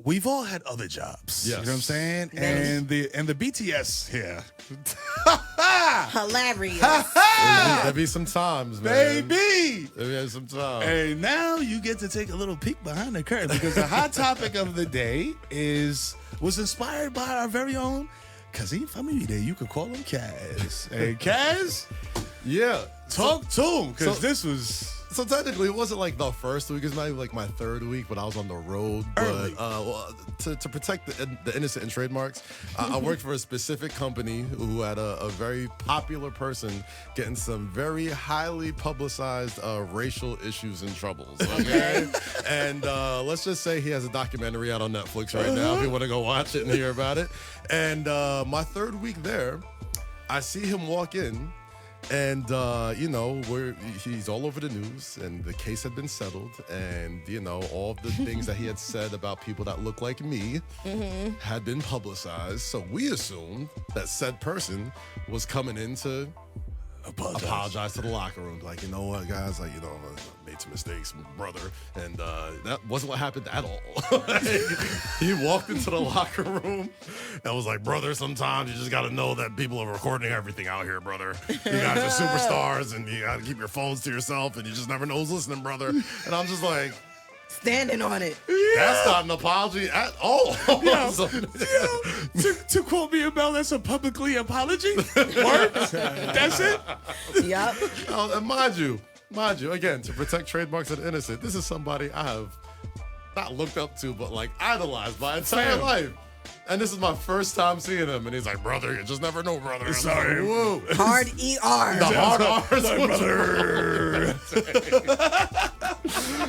we've all had other jobs. Yes. You know what I'm saying? And the BTS here. Hilarious. There'll be some times, man. Baby! There'll be some times. And now you get to take a little peek behind the curtain because the hot topic of the day was inspired by our very own Kazim Family. You could call him Kaz. Hey, Kaz, Yeah. talk to him because so- this was So technically, it wasn't like the first week. It's maybe like my third week, but I was on the road. Early. But to protect the innocent and trademarks, I worked for a specific company who had a very popular person getting some very highly publicized racial issues and troubles. Okay, and let's just say he has a documentary out on Netflix right now. If you want to go watch it and hear about it. And my third week there, I see him walk in. And, he's all over the news, and the case had been settled, and, all the things that he had said about people that look like me had been publicized. So we assumed that said person was coming in to apologize to the locker room. Like, you know what, guys, I made some mistakes, brother. And that wasn't what happened at all. He walked into the locker room and was like, brother, sometimes you just got to know that people are recording everything out here, brother. You guys are superstars, and you got to keep your phones to yourself, and you just never know who's listening, brother. And I'm just like, Standing on it. that's not an apology at all. to quote me about that's a publicly apology. Word? That's it. Yep. And mind you, again, to protect trademarks of the innocent, this is somebody I have not looked up to, but like idolized my entire life. And this is my first time seeing him, and he's like, brother, you just never know, brother. Sorry. Like, whoa. Hard ER. The hard R's, brother.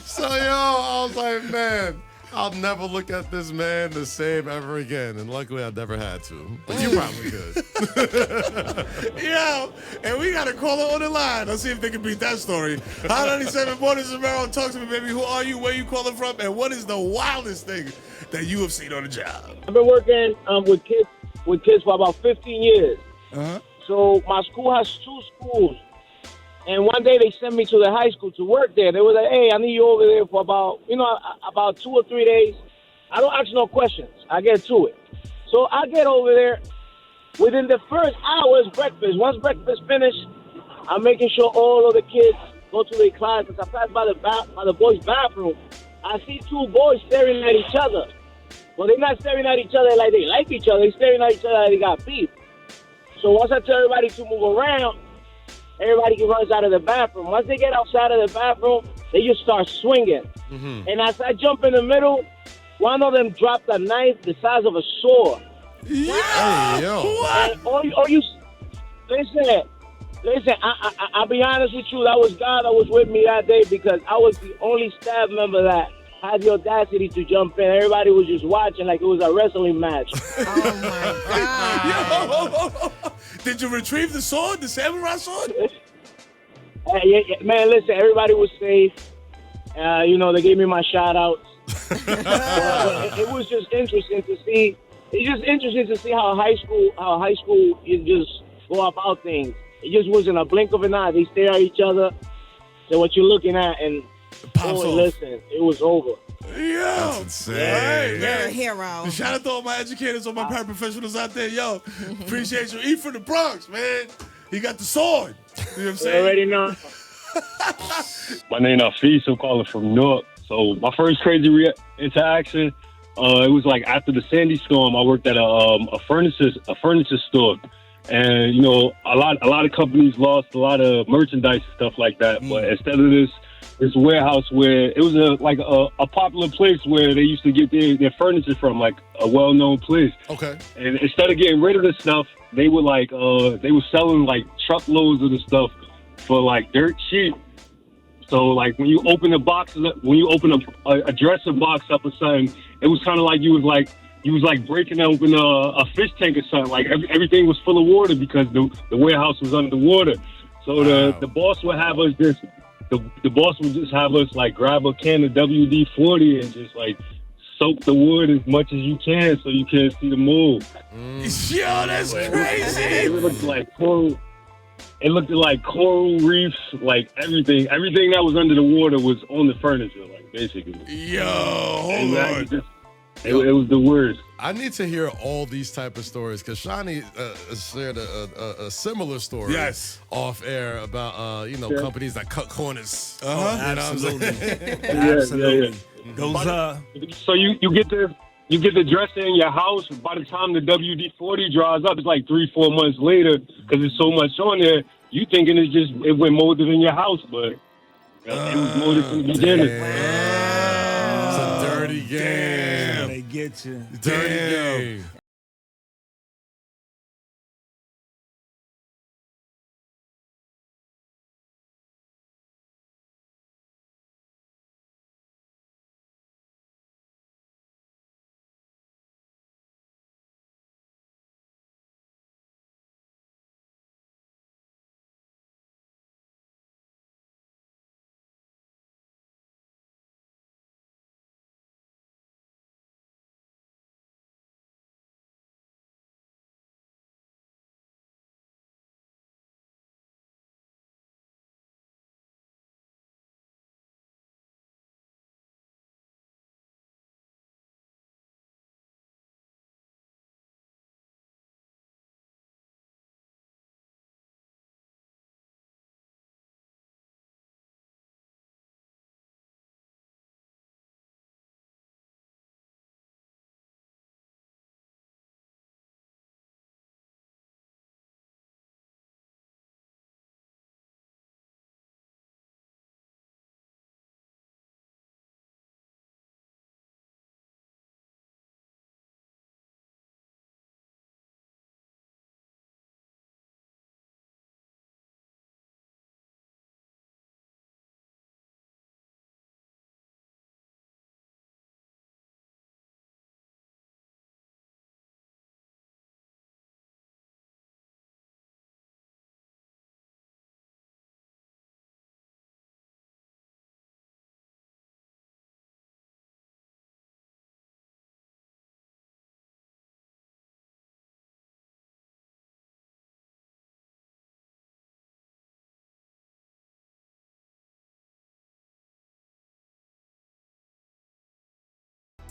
So, I was like, man, I'll never look at this man the same ever again. And luckily, I never had to. But you probably could. Yo, and we got a caller on the line. Let's see if they can beat that story. Hot 97 Mornings in Maryland. Talk to me, baby. Who are you? Where you calling from? And what is the wildest thing that you have seen on the job? I've been working with kids for about 15 years. Uh-huh. So my school has two schools. And one day they sent me to the high school to work there. They were like, hey, I need you over there for about 2 or 3 days. I don't ask no questions. I get to it. So I get over there. Within the first hour is breakfast. Once breakfast finished, I'm making sure all of the kids go to their classes. I pass by the boys' bathroom. I see two boys staring at each other. Well, they're not staring at each other like they like each other. They're staring at each other like they got beef. So once I tell everybody to move around, everybody runs out of the bathroom. Once they get outside of the bathroom, they just start swinging. Mm-hmm. And as I jump in the middle, one of them dropped a knife the size of a sword. Yeah. Hey, yo. What? And listen, I'll be honest with you. That was God that was with me that day because I was the only staff member that had the audacity to jump in. Everybody was just watching like it was a wrestling match. Oh, my God. Yo. Did you retrieve the sword, the samurai sword? Yeah, man, listen, everybody was safe. They gave me my shout outs. It was just interesting to see. It's just interesting to see how high school you just go about things. It just wasn't a blink of an eye. They stare at each other, say what you're looking at, and listen, it was over. Yo. That's insane. Hey, You're a man. hero. Shout out to all my educators, all my paraprofessionals out there. Yo, appreciate you. E from the Bronx, man. He got the sword. You know what I'm You saying? already know. My name is Fee, I'm calling from Newark. So my first crazy interaction, it was like after the Sandy storm. I worked at a furniture store, and a lot of companies lost a lot of merchandise and stuff like that. But instead of this warehouse where it was a popular place where they used to get their furniture from, like a well-known place. Okay. And instead of getting rid of the stuff, they were selling like truckloads of the stuff for like dirt cheap. So like when you open a dresser box up or something, it was kind of like you was breaking open a fish tank or something. Like everything was full of water because the warehouse was under the water. So the boss would have us the boss would just have us like grab a can of WD-40 and just like soak the wood as much as you can so you can't see the mold. Yo, that's crazy. It looked like coral. It looked like coral reefs, like everything that was under the water was on the furniture, like basically. Yo, hold on. It was the worst. I need to hear all these type of stories because Shani shared a similar story off air about companies that cut corners. You know what I'm saying? Absolutely. Those So you get the dresser in your house. By the time the WD-40 dries up, it's like 3-4 months later because there's so much on there. You thinking it went molded in your house, but it was molded from the beginning. It's a dirty game. they get you. Dirty game.